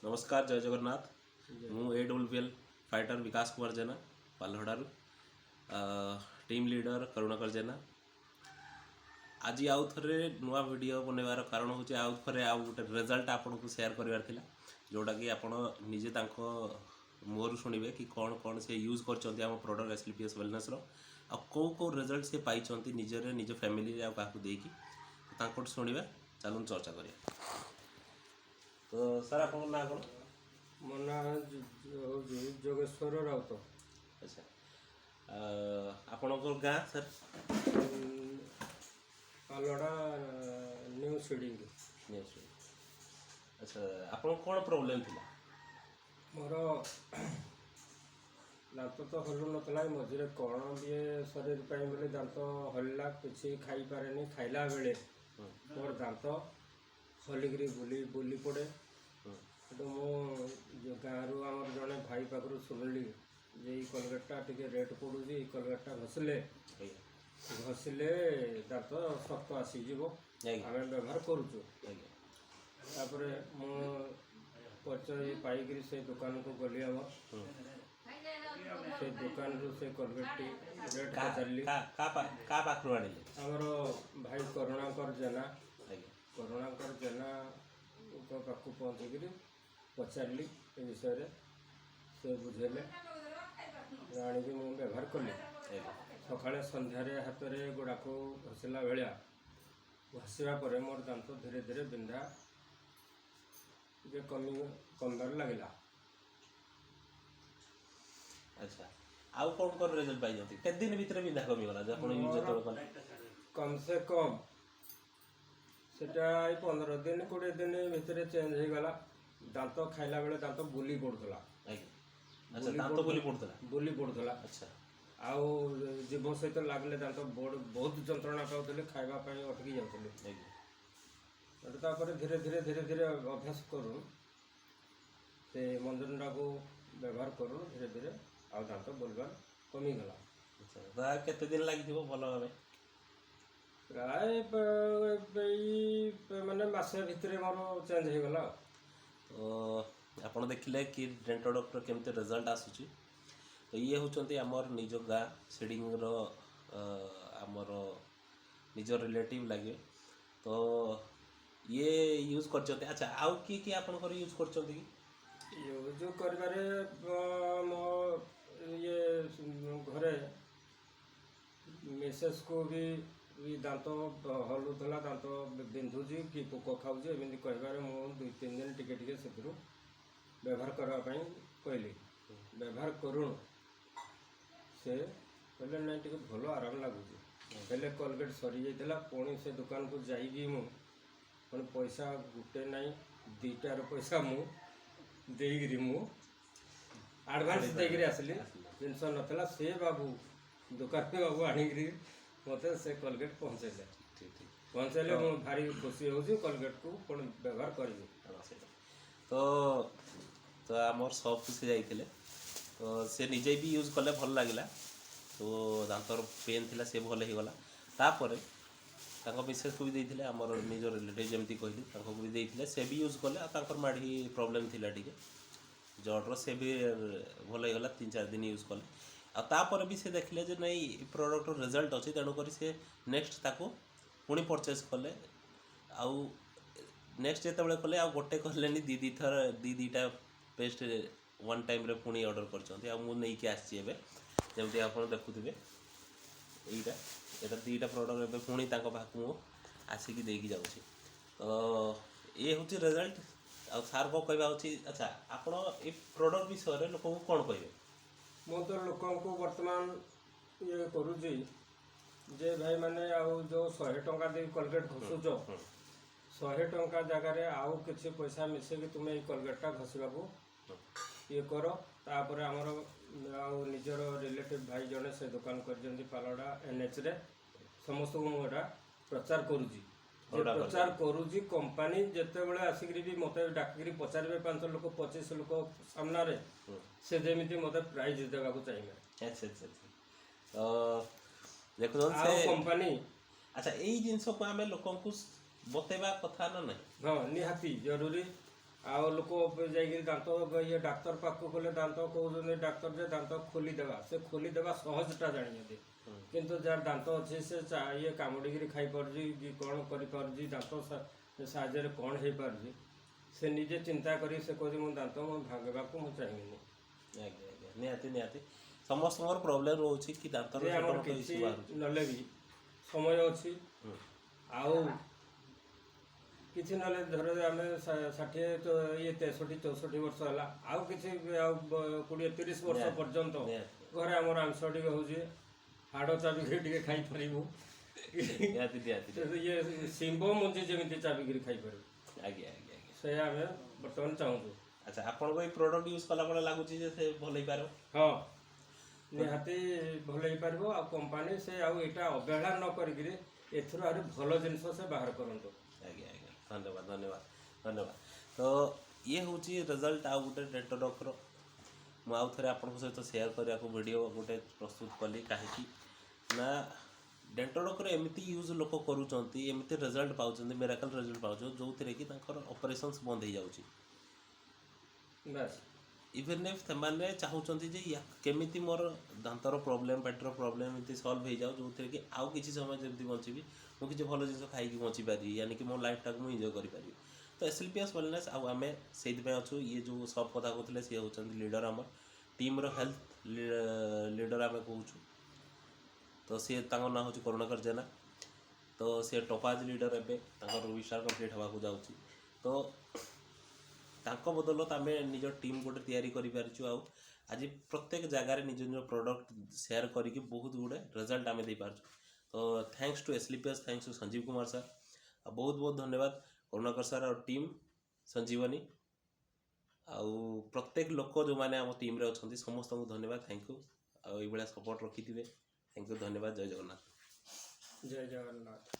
नमस्कार जय जगन्नाथ मु AWL फाइटर विकास कुमार जेना पालहड़ारू टीम लीडर करुणाकर जेना आज आउ थे नुआ वीडियो बनवार कारण हूँ आउ थे आउ गोटे रिजल्ट आपन को शेयर करार थिला जोटा कि आपण निजे मुहर शुणिबे कि कौन कौन से यूज कर प्रोडक्ट SLPS वेलनेस रो आ कौ रिजल्ट से पाई निजरे निज फैमिली आ क्या शुणा चलून चर्चा करिया। तो सर आप ना कौन मो ना जोगेश्वर राउत। अच्छा आपणकर गाँ सर पालड़ा न्यू सीडिंग। अच्छा आपन कौन प्रोब्लेम थिला? मोर दांत तो हलु नतला मझे कौन भी शरीर पर बोले दांत हल्ला किसी खाई पारे खाइला बेले मोर दांत हलिकी बुली बुली पड़े। तो मो गाँव आम जड़े भाई पाखु शुणिली जे कलगेटा टे रेट पड़ू कलगेटा घषिले दांत शक्त आसीज आम व्यवहार करुचु। मु परिचय पाइक से दुकान को गली आम से दुकान रू से कलगेट रेट पचारि आमर भाई करुणाकर जेना पाखु पहुँचिक पचारि ए विषय से बुझेले आनिक मुझे व्यवहार कली सका सन्धार हाथ में गोड़ा को घसला भाया घसवा मोर दांत धीरे धीरे बिंधा कमबार लगला। अच्छा आउ कौन कौन रिजल्ट पाई जाती के दिन भीतर बिंधा कमी गला जे आपण यूज जतो कल कम से कम सेटा 15 दिन 20 दिन भीतर चेंज हो गला। दांत खाइला बेले दांत बुली पड़ुला। अच्छा दांत बुली पड़ुला। अच्छा आउ जीव सहित लगले दांत बहुत जंत्रणा पाते खावाई अटकी जाते धीरे धीरे धीरे धीरे अभ्यास करूँ से मंजनटा को व्यवहार करूँ धीरे धीरे आ दांत बोलबार कमीगला। अच्छा केते दिन लगी भल भाव प्राय माने मसे भितर मोर चेंज हो गला। तो आपन देखिले कि डेंटल डॉक्टर केमते रिजल्ट आसुची। तो ये होचंती आमर निज गाँ सीडिंग रो आमर निज रिलेटिव लगे तो ये यूज करचंती। अच्छा आउ की आपन यूज करचंती कि यूज करबारे मो ये घरे मिसेस को भी दांत हलुला दांत बिंधुची कि पोक खाऊँ एमती कह मुझे 2-3 दिन टिके से व्यवहार करने कहली व्यवहार करूँ से कहले ना टे भल आराम लगुच हेले कलगेट सरी जाता पुणी से दुकान को जाइबी मुझे पैसा गुटे ना 2टार पैसा मुझे आडभांस देकर आसली जिनस नाला से बाबू दुकान में बाबू आणिकी मत से कलगेट पहुँचेले मुझे भारी खुशी हूँ कलगेट को पुणी व्यवहार करी। तो आमर सब से जाइए तो से निजे भी यूज कले भल लगे तो दांतर पेन थिला से भल हो गला। तापर मिसेस को भी देते आमर निज रिलेटिव जमी कहली को भी देते से भी यूज कले आर माढ़ी प्रोब्लेम थिला टिके जड़र से भी भल हो गला 3-4 दिन यूज कले आपर भी से देखले जे नहीं प्रोडक्ट रिजल्ट अच्छी तेणुक से नेक्स्ट ताको पुणी परचेज कले आउ नेक्स्ट जिते कले आ गोटे कहले दीटा पेस्ट वन टाइम रे पुणी ऑर्डर करके आसी जमी आप देखुवे यहीटा यहाँ 2टा प्रोडक्ट ए पुणी पाखु आसिक देकी जाऊँगी। तो ये हूँ रिजल्ट आ सार को कहवा होची। अच्छा आपण ये प्रोडक्ट विषय लोक कौन कहे मु तो लोक को वर्तमान ये करुँची जे भाई माने आउ जो 100 टंका दे कलगेट घसुच 100 टंका जगार आउ किसी पैसा मिसेक तुम्हें ये कलगेटा घसवा को ये कर तापर आमर आउ निजर रिलेटिव भाई जड़े से दुकान कर पालड़ा NH रे समस्त को मुझे प्रचार करुँची प्रचार करुँची कंपनी जिते बड़े आसिक भी मत डाक पचारे 5 लोक 25 लोक सामना रे से जमी मत प्राइज देवा चाहिए। तो देखो कंपनी अच्छा यही जिनस को आम लोक बतेवा कथा ना नहीं। हाँ निहाती जरूरी ଆଉ ଲୋକ ଯାଇକିରି ଦାନ୍ତ ଇଏ ଡାକ୍ତର ପାଖକୁ ଗଲେ ଦାନ୍ତ କହୁଛନ୍ତି ଡାକ୍ତର ଯେ ଦାନ୍ତ ଖୋଲିଦେବା, ସେ ଖୋଲିଦେବା ସହଜଟା ଜାଣିଛନ୍ତି, କିନ୍ତୁ ଯାହାର ଦାନ୍ତ ଅଛି ସେ ଇଏ କାମୁଡ଼ିକିରି ଖାଇପାରୁଛି କି କ'ଣ କରିପାରୁଛି, ଦାନ୍ତ ସାହାଯ୍ୟରେ କ'ଣ ହେଇପାରୁଛି, ସେ ନିଜେ ଚିନ୍ତା କରି ସେ କହୁଛି ମୁଁ ଦାନ୍ତ ମୁଁ ଭାଙ୍ଗିବାକୁ ମୁଁ ଚାହିଁବିନି। ଆଜ୍ଞା ଆଜ୍ଞା, ନିହାତି ନିହାତି ସମସ୍ତଙ୍କର ପ୍ରୋବ୍ଲେମ୍ ରହୁଛି କି ଦାନ୍ତର ଯେ ଆମର କିଛି ନହେଲେ ବି ସମୟ ଅଛି, ଆଉ କିଛି ନହେଲେ ଧର ଆମେ 60 ଇଏ 63 64 ବର୍ଷ ହେଲା, ଆଉ କିଛି ଆଉ 20-30 ବର୍ଷ ପର୍ଯ୍ୟନ୍ତ ଘରେ ଆମର ଆମିଷ ଟିକେ ହେଉଛି, ହାଡ଼ ଚାବିକିରି ଟିକେ ଖାଇପାରିବୁ, ନିହାତି ନିହାତି ଇଏ ଶିମ୍ବ ମଞ୍ଜି ଯେମିତି ଚାବିକିରି ଖାଇପାରିବୁ। ଆଜ୍ଞା ଆଜ୍ଞା ଆଜ୍ଞା। ସେ ଆମେ ବର୍ତ୍ତମାନ ଚାହୁଁଛୁ। ଆଚ୍ଛା, ଆପଣଙ୍କୁ ଏଇ ପ୍ରଡକ୍ଟ ୟୁଜ୍ କଲା ପରେ ଲାଗୁଛି ଯେ ସେ ଭଲ ହେଇପାରିବ? ହଁ, ନିହାତି ଭଲ ହେଇପାରିବ। ଆଉ କମ୍ପାନୀ ସେ ଆଉ ଏଇଟା ଅବହେଳା ନ କରିକିରି ଏଥିରୁ ଆହୁରି ଭଲ ଜିନିଷ ସେ ବାହାର କରନ୍ତୁ। ଆଜ୍ଞା ଆଜ୍ଞା, ଧନ୍ୟବାଦ ଧନ୍ୟବାଦ ଧନ୍ୟବାଦ। ତ ଇଏ ହେଉଛି ରେଜଲ୍ଟ ଆଉ ଗୋଟେ ଡେଣ୍ଟୋଡକ୍ର। ମୁଁ ଆଉ ଥରେ ଆପଣଙ୍କ ସହିତ ସେୟାର କରିବାକୁ ଭିଡ଼ିଓ ଗୋଟେ ପ୍ରସ୍ତୁତ କଲି, କାହିଁକି ନା ଡେଣ୍ଟୋଡକ୍ର ଏମିତି ୟୁଜ୍ ଲୋକ କରୁଛନ୍ତି, ଏମିତି ରେଜଲ୍ଟ ପାଉଛନ୍ତି, ମିରାକଲ୍ ରେଜଲ୍ଟ ପାଉଛନ୍ତି, ଯେଉଁଥିରେ କି ତାଙ୍କର ଅପରେସନ୍ସ ବନ୍ଦ ହେଇଯାଉଛି। ବାସ୍, ଇଭେନ୍ ଇଫ୍ ସେମାନେ ଚାହୁଁଛନ୍ତି ଯେ କେମିତି ମୋର ଦାନ୍ତର ପ୍ରୋବ୍ଲେମ୍, ପାଟିର ପ୍ରୋବ୍ଲେମ୍ ଏମିତି ସଲ୍ଭ ହେଇଯାଉ, ଯେଉଁଥିରେ କି ଆଉ କିଛି ସମୟ ଯେମିତି ବଞ୍ଚିବି, ମୁଁ କିଛି ଭଲ ଜିନିଷ ଖାଇକି ବଞ୍ଚିପାରିବି, ୟାନି କି ମୋ ଲାଇଫ୍ଟାକୁ ମୁଁ ଏନ୍ଜୟ କରିପାରିବି। ତ SLPS ୱେଲନେସ୍ ଆଉ ଆମେ ସେଇଥିପାଇଁ ଅଛୁ। ଇଏ ଯେଉଁ ସବ୍ କଥା କହୁଥିଲେ ସିଏ ହେଉଛନ୍ତି ଲିଡ଼ର୍, ଆମର ଟିମ୍ର ହେଲ୍ଥ ଲିଡ଼ର୍ ଆମେ କହୁଛୁ। ତ ସିଏ ତାଙ୍କ ନାଁ ହେଉଛି କରୁଣାକର ଜେନା। ତ ସିଏ ଟପାଜ ଲିଡ଼ର୍, ଏବେ ତାଙ୍କର ରିଷ୍ଟାର୍ କମ୍ପ୍ଲିଟ୍ ହେବାକୁ ଯାଉଛି। ତ ତାଙ୍କ ବଦଳରେ ଆମେ ନିଜ ଟିମ୍ ଗୋଟେ ତିଆରି କରିପାରିଛୁ, ଆଉ ଆଜି ପ୍ରତ୍ୟେକ ଜାଗାରେ ନିଜ ନିଜ ପ୍ରଡ଼କ୍ଟ ସେୟାର କରିକି ବହୁତ ଗୁଡ଼େ ରେଜଲ୍ଟ ଆମେ ଦେଇପାରୁଛୁ। ତ thanks to SLPS, thanks to Sanjeev Kumar sir, ଆଉ ବହୁତ ବହୁତ ଧନ୍ୟବାଦ କରୁଣାକର ସାର୍ ଆଉ ଟିମ୍ ସଞ୍ଜୀବନୀ, ଆଉ ପ୍ରତ୍ୟେକ ଲୋକ ଯେଉଁମାନେ ଆମ ଟିମ୍ରେ ଅଛନ୍ତି ସମସ୍ତଙ୍କୁ ଧନ୍ୟବାଦ, ଥ୍ୟାଙ୍କ ୟୁ। ଆଉ ଏଇଭଳିଆ ସପୋର୍ଟ ରଖିଥିବେ, ଥ୍ୟାଙ୍କ ୟୁ, ଧନ୍ୟବାଦ, ଜୟ ଜଗନ୍ନାଥ। ଜୟ ଜଗନ୍ନାଥ।